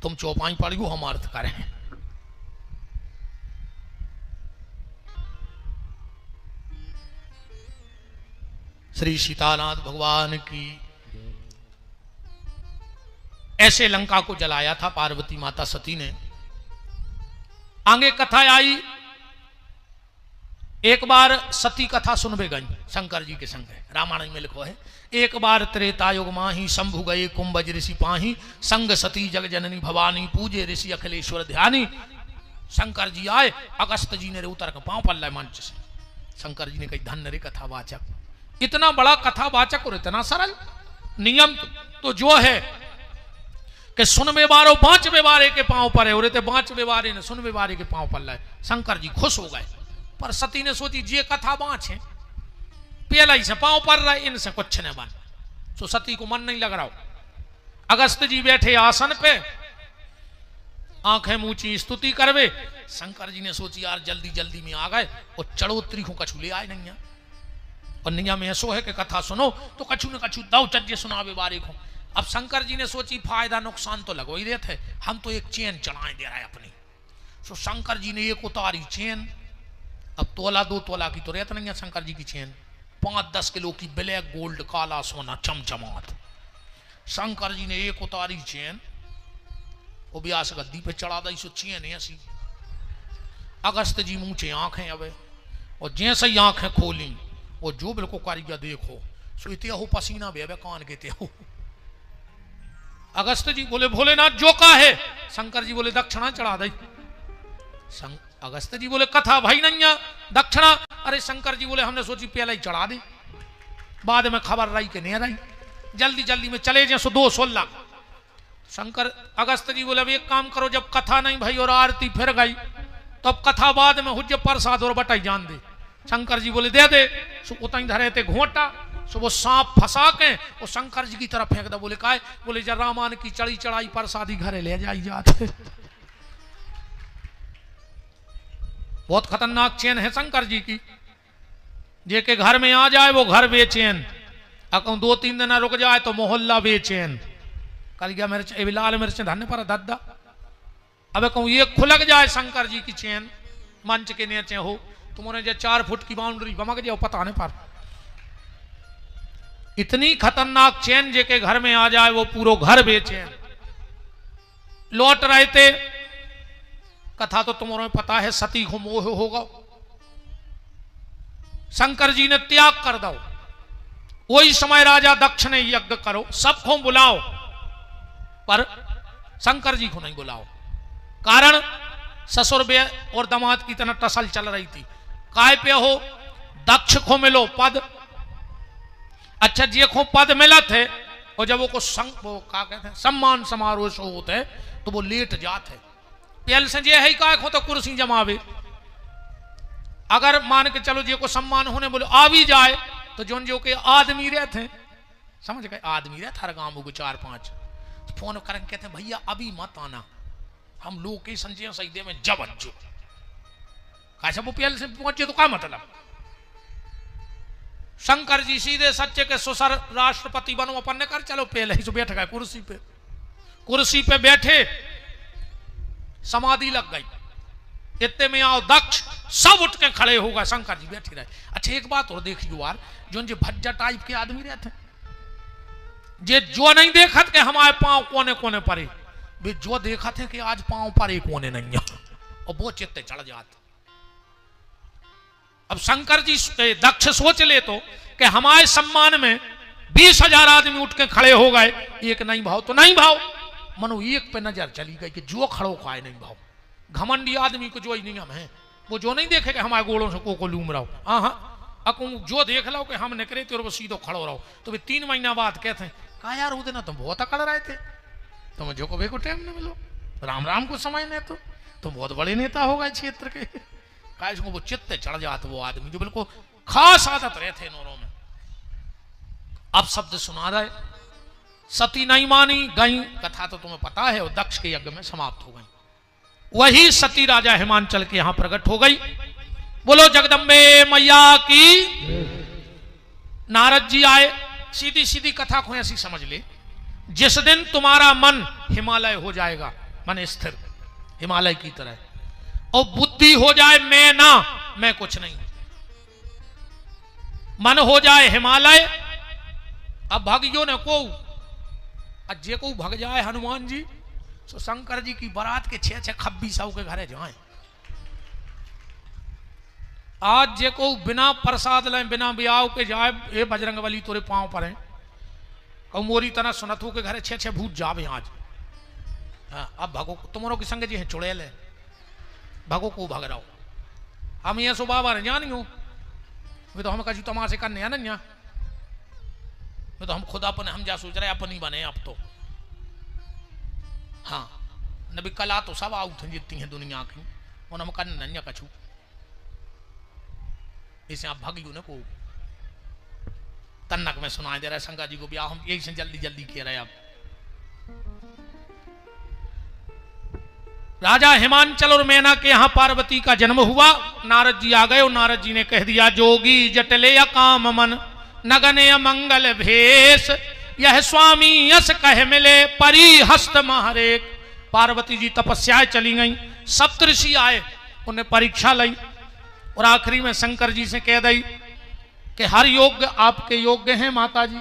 [SPEAKER 1] तुम चौपाई पढ़ियो हम अर्थ करें। श्री सीतानाथ भगवान की। ऐसे लंका को जलाया था पार्वती माता सती ने। आगे कथा आई, एक बार सती कथा सुनबे गई शंकर जी के संग, रामायण में लिखो है। एक बार त्रेता युग माही शंभु गए कुंभज ऋषि पाही संग सती जग जननी भवानी पूजे ऋषि अखिलेश्वर ध्यानी। शंकर जी आए, अगस्त जी ने उतर के पांव पल्ला मंच से। शंकर जी ने कही धन्य रे कथावाचक, इतना बड़ा कथावाचक और इतना सरल नियम तो जो है कि सुनवे बारो 5 बेवारे के पांव पर है, और 5 बेवारे ने सुनवे बारे के पांव पल्ला है। शंकर जी खुश हो गए, पर सती ने सोची जे कथा 5 है पहला ही से पांव पर रहा, इनसे कुछ न बन। तो सती को मन नहीं लग रहा। अगस्त जी बैठे आसन पे, आंखें मूची स्तुति करवे। शंकर जी ने सोची यार जल्दी जल्दी में आ गए और चढ़ोतरी को कछु ले आए नहीं है, और निया में ऐसो है कि कथा सुनो तो कछु न कछु दाव चज्जे सुनावे बारे को। अब शंकर जी ने सोची फायदा नुकसान तो लगो ही देते, हम तो एक चेन चढ़ाए दे रहा है अपनी। तो शंकर जी ने एक उतारी चेन, अब तोला 2 तोला की तो रहता नहीं है शंकर जी की चेन, 5-10 किलो की ब्लैक गोल्ड काला सोना चमचमात। शंकर जी ने एक उतारी चेन, वो ब्यास गद्दी पे चढ़ा दी। सो चेन ऐसी। अगस्त जी मुँचे आंखें अबे, और जैसे ही आंखें खोली वो जो बिल्कुल कारीगर देखो सो इते हो पसीना बे कान के ते हो। अगस्त जी बोले भोलेनाथ जो का है। शंकर जी बोले दक्षिणा चढ़ा दई। अगस्त जी बोले कथा भाई नैया दक्षिणा। अरे शंकर जी बोले हमने सोची पहले ही चढ़ा दी, बाद में खबर रही कि नहीं रही, जल्दी जल्दी में चले जाए 216। शंकर अगस्त जी बोले अब एक काम करो, जब कथा नहीं भाई और आरती फिर गई तो अब कथा बाद में हुज्ज प्रसाद और बटाई जान दे। शंकर जी बोले दे सो उतनी धरे थे घोटा सो वो सांप फंसा के और शंकर जी की तरफ फेंक दे। बोले काय? बोले जब रामान की चढ़ी चढ़ाई प्रसादी घरे ले जाई जाते। बहुत खतरनाक चेन है शंकर जी की, जे के घर में आ जाए वो घर बेचैन, अकौ 2-3 दिन रुक जाए तो मोहल्ला बेचैन। कल गया मिर्च लाल मिर्च धन्य पर दद्दा। अब कहूँ ये खुलक जाए शंकर जी की चेन मंच के नीचे हो, तुम्हारे जो 4 फुट की बाउंड्री बमक जाओ पता नहीं पर। इतनी खतरनाक चेन जे के घर में आ जाए वो पूरा घर बेचैन। लौट रहे थे, कथा तो तुम्हारे पता है, सती को मोह होगा। शंकर जी ने त्याग कर दो। वही समय राजा दक्ष ने यज्ञ करो, सबको बुलाओ, पर शंकर जी को नहीं बुलाओ। कारण ससुर बे और दामाद की तरह टसल चल रही थी। काय पे हो? दक्ष को मिलो पद। अच्छा जी को पद मिला थे और जब वो क्या कहते हैं सम्मान समारोह से होते है तो वो लेट जाते। पहले से जे है काय को तो कुर्सी जमावे। अगर मान के चलो जी को सम्मान होने बोले आ भी जाए तो जो के आदमी रहते, समझ गए, आदमी रहते हर गांव को 4-5 फोन करें कहते हैं भैया अभी मत आना, हम लोकेशन जे सही दे में जब अच्छो कैसे वो पहले से पहुंचे तो क्या मतलब। शंकर जी सीधे सच्चे के ससुर राष्ट्रपति बनो अपन ने कर चलो, पहले ही तो बैठ गए कुर्सी पे बैठे, समाधि लग गई। इतने में आओ दक्ष सब उठ के खड़े होगा, शंकर जी बैठे रहे। अच्छा एक बात और देखियो यार, जो भज्जा टाइप के आदमी रहते जे जो नहीं देखत के हमारे पांव कोने कोने परे, वे जो देखा थे कि आज पांव पर एक कोने नहीं है और वो चित्ते चढ़ जाते। अब शंकर जी दक्ष सोच ले तो कि हमारे सम्मान में 20,000 आदमी उठ के खड़े हो गए, एक नहीं भाव तो नहीं भाव। मनो एक पे नजर चली गई कि जो खड़ो का है नहीं भाव। घमंडी आदमी को जो ही नियम है वो जो नहीं देखे कि हमारे गोड़ों से को लूम रहो। हाँ अकू जो देख लो कि हम निकले थे और वो सीधो खड़ो रहो। तो वे 3 महीना बाद कहते हैं कहा यार वो दिन तुम बहुत अकड़ रहे थे, तुम्हें जो को टाइम नहीं मिलो, राम राम को समय नहीं तो तुम बहुत बड़े नेता हो गए क्षेत्र के। कहा वो चित्ते चढ़ जाते वो आदमी जो बिल्कुल खास आदत रहे थे नौरों में। अब शब्द सुना रहे, सती नहीं मानी गई, कथा तो तुम्हें पता है, और दक्ष के यज्ञ में समाप्त हो गई। वही सती राजा हिमांचल के यहां प्रकट हो गई। बोलो जगदम्बे मैया की। नारद जी आए, सीधी सीधी कथा को ऐसी समझ ले, जिस दिन तुम्हारा मन हिमालय हो जाएगा, मन स्थिर हिमालय की तरह, और बुद्धि हो जाए मैं कुछ नहीं, मन हो जाए हिमालय। अब भगियो ने को अज्जे को भग जाए हनुमान जी, तो शंकर जी की बारात के 6-6 खब्बी सौ के घरे जाए। आज जे को बिना प्रसाद लें बिना ब्याह के जाए, ए बजरंग बली तोरे पांव पर है, कहूँ मोरी तना सुनथू के घरे 6-6 भूत जावे आज। हाँ, अब भगो तुम्हारों के संग जी है चुड़ैल है, भगो को भग रहा हो। हम ये सो बाबा ने जानी हो, वे तो हम कहीं तमाशे करने है ना, वे तो हम खुद अपने हम जा सोच रहे अपनी बने अब तो। हाँ नबी कला तो सब आउट हैं जितनी है दुनिया की, उन हम करने नहीं कछू। इसे आप भगियो ने को तन्नक में सुनाई दे रहा है शंकर जी को ब्याह हम यही से जल्दी जल्दी किए रहे। अब राजा हिमांचल और मैना के यहां पार्वती का जन्म हुआ। नारद जी आ गए और नारद जी ने कह दिया, जोगी जटले काम मन नगने मंगल भेष, यह स्वामी यस कह मिले परी हस्त महारेक। पार्वती जी तपस्याएं चली गई, सप्तऋषि आए, उन्हें परीक्षा ली और आखिरी में शंकर जी से कह दी कि हर योग्य आपके योग्य हैं माता जी,